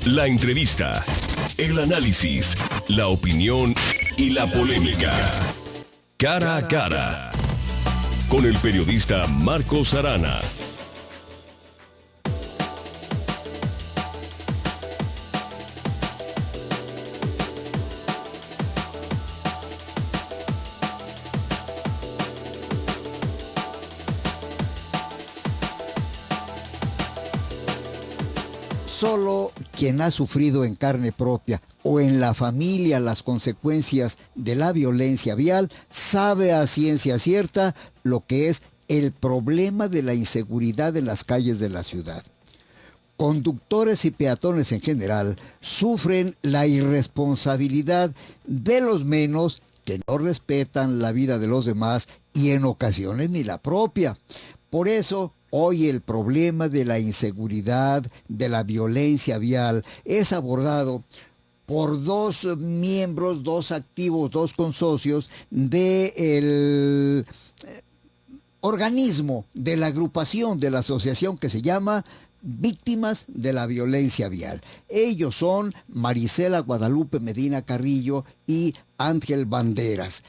La entrevista, el análisis, la opinión y la polémica. Cara a cara. Con el periodista Marcos Arana. Solo quien ha sufrido en carne propia o en la familia las consecuencias de la violencia vial sabe a ciencia cierta lo que es el problema de la inseguridad en las calles de la ciudad. Conductores y peatones en general sufren la irresponsabilidad de los menos que no respetan la vida de los demás y en ocasiones ni la propia. Por eso, hoy el problema de la inseguridad, de la violencia vial, es abordado por dos miembros, dos activos, dos consocios del organismo, de la agrupación, de la asociación que se llama Víctimas de la Violencia Vial. Ellos son Marisela Guadalupe Medina Carrillo y Ángel Banderas.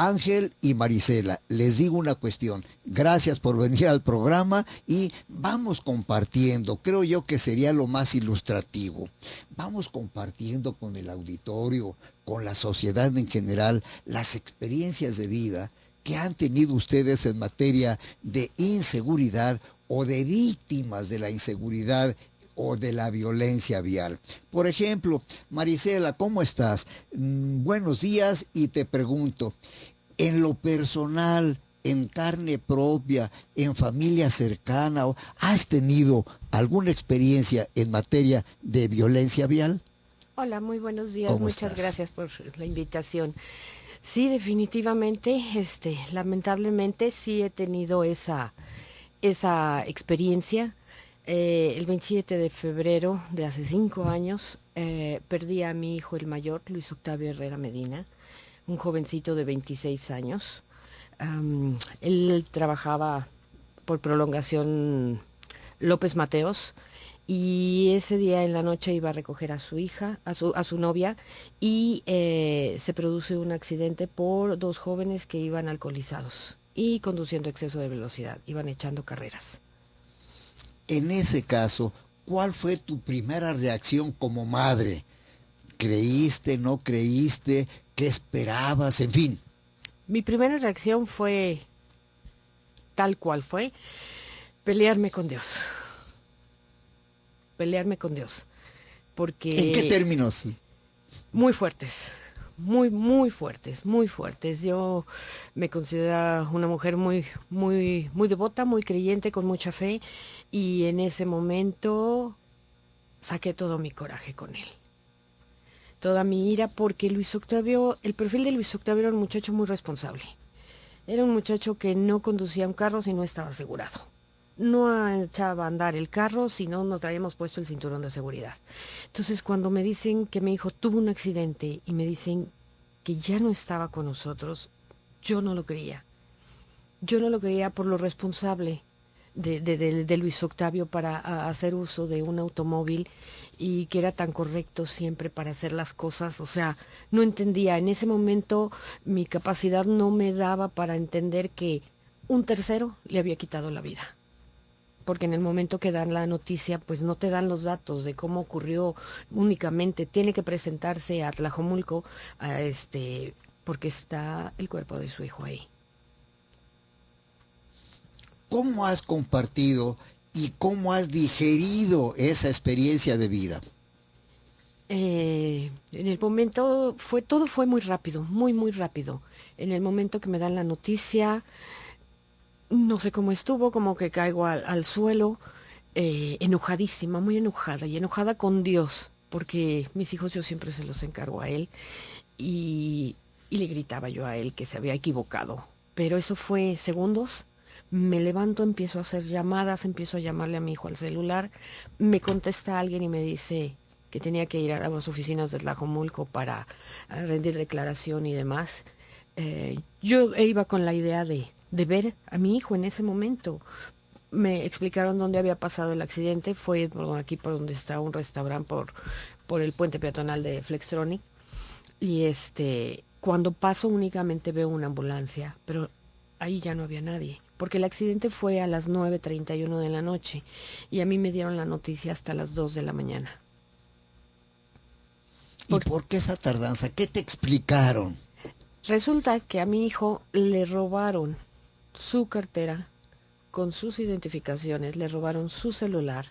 Ángel y Marisela, les digo una cuestión, gracias por venir al programa y vamos compartiendo, creo yo que sería lo más ilustrativo, vamos compartiendo con el auditorio, con la sociedad en general, las experiencias de vida que han tenido ustedes en materia de inseguridad o de víctimas de la inseguridad o de la violencia vial. Por ejemplo, Marisela, ¿cómo estás? Buenos días y te pregunto, en lo personal, en carne propia, en familia cercana, ¿has tenido alguna experiencia en materia de violencia vial? Hola, muy buenos días, muchas gracias por la invitación. Sí, definitivamente, lamentablemente sí he tenido esa experiencia. El 27 de febrero de hace 5 años perdí a mi hijo el mayor, Luis Octavio Herrera Medina, un jovencito de 26 años. Él trabajaba por prolongación López Mateos y ese día en la noche iba a recoger a su hija, a su novia, y se produce un accidente por 2 jóvenes que iban alcoholizados y conduciendo a exceso de velocidad, iban echando carreras. En ese caso, ¿cuál fue tu primera reacción como madre? ¿Creíste, no creíste? ¿Qué esperabas? En fin. Mi primera reacción fue, tal cual fue, pelearme con Dios. Pelearme con Dios. Porque... ¿En qué términos? Muy fuertes. Muy fuertes, muy fuertes. Yo me considero una mujer muy devota, muy creyente, con mucha fe, y en ese momento saqué todo mi coraje con él. Toda mi ira, porque Luis Octavio, el perfil de Luis Octavio era un muchacho muy responsable. Era un muchacho que no conducía un carro si no estaba asegurado. No echaba a andar el carro si no nos traíamos puesto el cinturón de seguridad. Entonces, cuando me dicen que mi hijo tuvo un accidente y me dicen que ya no estaba con nosotros, yo no lo creía. Yo no lo creía por lo responsable de Luis Octavio para hacer uso de un automóvil y que era tan correcto siempre para hacer las cosas. O sea, no entendía. En ese momento mi capacidad no me daba para entender que un tercero le había quitado la vida. Porque en el momento que dan la noticia, pues no te dan los datos de cómo ocurrió únicamente. Tiene que presentarse a Tlajomulco, porque está el cuerpo de su hijo ahí. ¿Cómo has compartido y cómo has digerido esa experiencia de vida? En el momento todo fue muy rápido, muy rápido. En el momento que me dan la noticia, no sé cómo estuvo, como que caigo al suelo, enojadísima, muy enojada, y enojada con Dios, porque mis hijos yo siempre se los encargo a él, y le gritaba yo a él que se había equivocado. Pero eso fue segundos. Me levanto, empiezo a hacer llamadas, empiezo a llamarle a mi hijo al celular, me contesta alguien y me dice que tenía que ir a las oficinas de Tlajomulco para rendir declaración y demás. Yo iba con la idea de ver a mi hijo en ese momento, me explicaron dónde había pasado el accidente. Fue aquí por donde está un restaurante, por el puente peatonal de Flextronic. Y cuando paso únicamente veo una ambulancia, pero ahí ya no había nadie, porque el accidente fue a las 9:31 de la noche y a mí me dieron la noticia hasta las 2 de la mañana. ¿Y por qué esa tardanza? ¿Qué te explicaron? Resulta que a mi hijo le robaron su cartera con sus identificaciones, le robaron su celular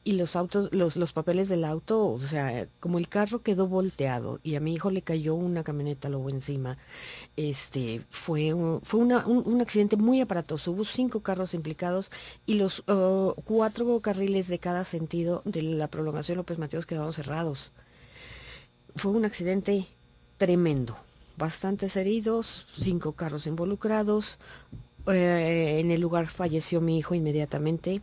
y los autos, los papeles del auto, o sea, como el carro quedó volteado y a mi hijo le cayó una camioneta Lobo encima, fue un accidente muy aparatoso. Hubo 5 carros implicados y los 4 carriles de cada sentido de la prolongación López Mateos quedaron cerrados. Fue un accidente tremendo, bastantes heridos, 5 carros involucrados. En el lugar falleció mi hijo inmediatamente.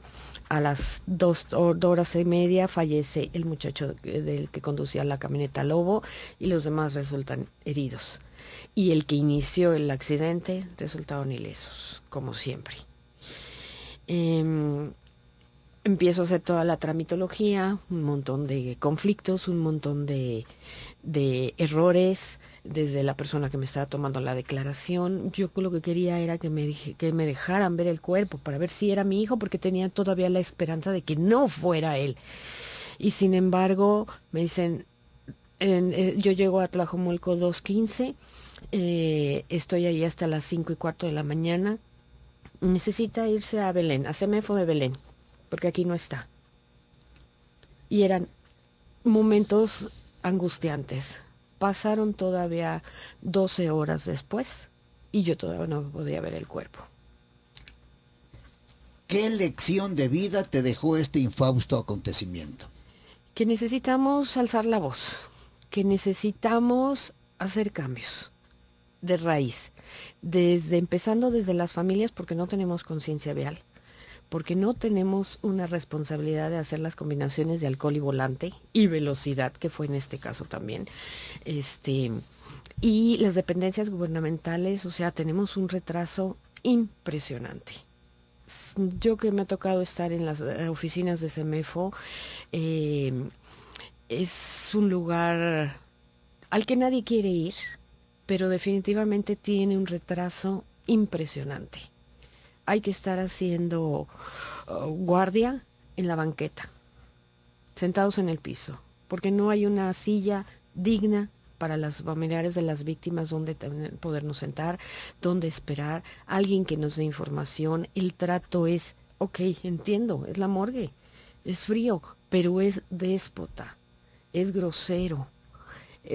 A las 2 horas y media fallece el muchacho del que conducía la camioneta Lobo y los demás resultan heridos. Y el que inició el accidente resultaron ilesos, como siempre. Empiezo a hacer toda la tramitología, un montón de conflictos, un montón de errores, desde la persona que me estaba tomando la declaración. Yo lo que quería era que me dejaran ver el cuerpo para ver si era mi hijo, porque tenía todavía la esperanza de que no fuera él. Y sin embargo, me dicen, yo llego a Tlajomulco 2:15, estoy ahí hasta las 5:15 de la mañana. Necesita irse a Belén, a CEMEFO de Belén, porque aquí no está. Y eran momentos angustiantes. Pasaron todavía 12 horas después y yo todavía no podía ver el cuerpo. ¿Qué lección de vida te dejó este infausto acontecimiento? Que necesitamos alzar la voz, que necesitamos hacer cambios de raíz, empezando desde las familias, porque no tenemos conciencia vial, porque no tenemos una responsabilidad de hacer las combinaciones de alcohol y volante y velocidad, que fue en este caso también, y las dependencias gubernamentales. O sea, tenemos un retraso impresionante. Yo que me ha tocado estar en las oficinas de CEMEFO, es un lugar al que nadie quiere ir, pero definitivamente tiene un retraso impresionante. Hay que estar haciendo guardia en la banqueta, sentados en el piso, porque no hay una silla digna para las familiares de las víctimas donde podernos sentar, donde esperar, alguien que nos dé información. El trato es, ok, entiendo, es la morgue, es frío, pero es déspota, es grosero.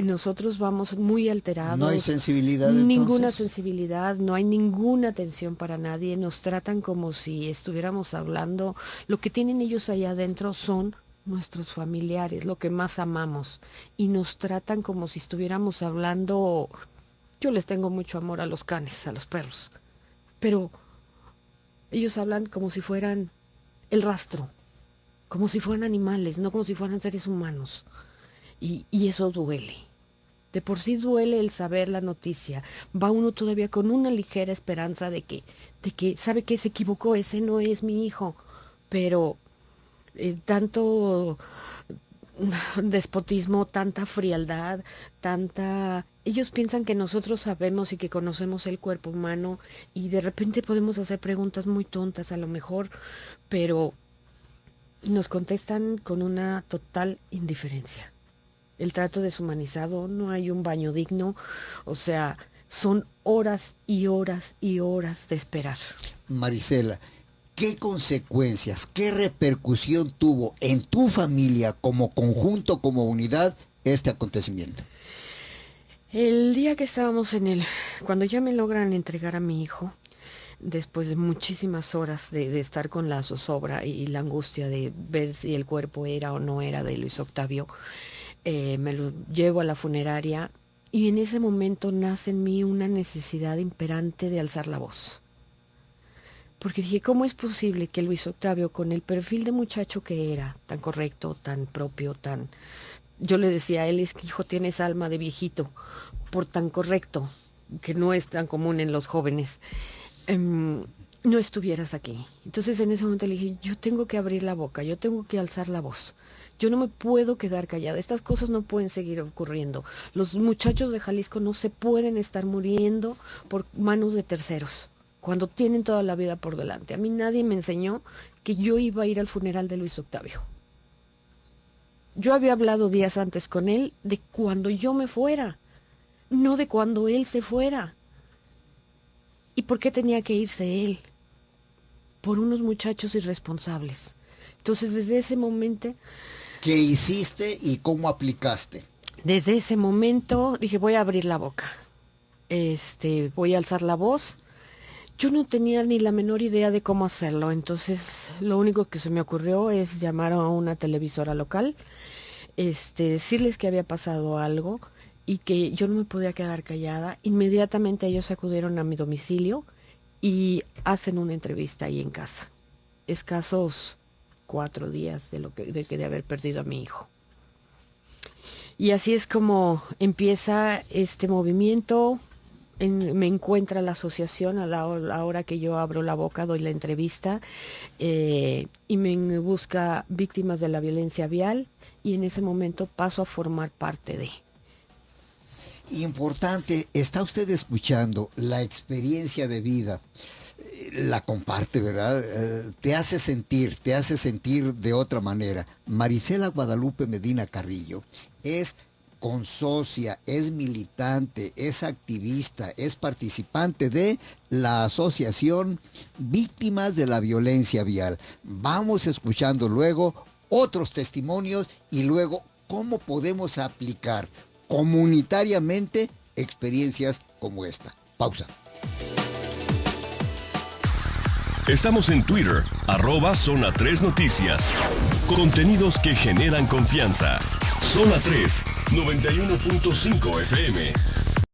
Nosotros vamos muy alterados. ¿No hay sensibilidad Ninguna entonces? sensibilidad, no hay ninguna atención para nadie. Nos tratan como si estuviéramos hablando. Lo que tienen ellos allá adentro son nuestros familiares, lo que más amamos. Y nos tratan como si estuviéramos hablando. Yo les tengo mucho amor a los canes, a los perros. Pero ellos hablan como si fueran el rastro, como si fueran animales, no como si fueran seres humanos. Y eso duele. De por sí duele el saber la noticia. Va uno todavía con una ligera esperanza de que sabe que se equivocó, ese no es mi hijo. Pero tanto despotismo, tanta frialdad, ellos piensan que nosotros sabemos y que conocemos el cuerpo humano y de repente podemos hacer preguntas muy tontas a lo mejor, pero nos contestan con una total indiferencia. El trato deshumanizado, no hay un baño digno, o sea, son horas y horas y horas de esperar. Marisela, ¿qué consecuencias, qué repercusión tuvo en tu familia como conjunto, como unidad, este acontecimiento? El día que estábamos cuando ya me logran entregar a mi hijo, después de muchísimas horas de estar con la zozobra y la angustia de ver si el cuerpo era o no era de Luis Octavio, me lo llevo a la funeraria y en ese momento nace en mí una necesidad imperante de alzar la voz. Porque dije, ¿cómo es posible que Luis Octavio, con el perfil de muchacho que era, tan correcto, tan propio, yo le decía a él, es que hijo, tienes alma de viejito, por tan correcto, que no es tan común en los jóvenes, no estuvieras aquí. Entonces en ese momento le dije, yo tengo que abrir la boca, yo tengo que alzar la voz. Yo no me puedo quedar callada, estas cosas no pueden seguir ocurriendo. Los muchachos de Jalisco no se pueden estar muriendo por manos de terceros, cuando tienen toda la vida por delante. A mí nadie me enseñó que yo iba a ir al funeral de Luis Octavio. Yo había hablado días antes con él de cuando yo me fuera, no de cuando él se fuera. ¿Y por qué tenía que irse él? Por unos muchachos irresponsables. Entonces, desde ese momento... ¿Qué hiciste y cómo aplicaste? Desde ese momento dije, voy a abrir la boca. Voy a alzar la voz. Yo no tenía ni la menor idea de cómo hacerlo, entonces lo único que se me ocurrió es llamar a una televisora local, decirles que había pasado algo y que yo no me podía quedar callada. Inmediatamente ellos acudieron a mi domicilio y hacen una entrevista ahí en casa. Escasos 4 días de haber perdido a mi hijo. Y así es como empieza este movimiento. Me encuentra la asociación a la hora que yo abro la boca, doy la entrevista, y me busca víctimas de la violencia vial, y en ese momento paso a formar parte de. Importante, está usted escuchando la experiencia de vida, la comparte, ¿verdad? Te hace sentir de otra manera. Marisela Guadalupe Medina Carrillo es consocia, es militante, es activista, es participante de la Asociación Víctimas de la Violencia Vial. Vamos escuchando luego otros testimonios y luego cómo podemos aplicar comunitariamente experiencias como esta. Pausa. Estamos en Twitter, @Zona 3 Noticias. Contenidos que generan confianza. Zona 3, 91.5 FM.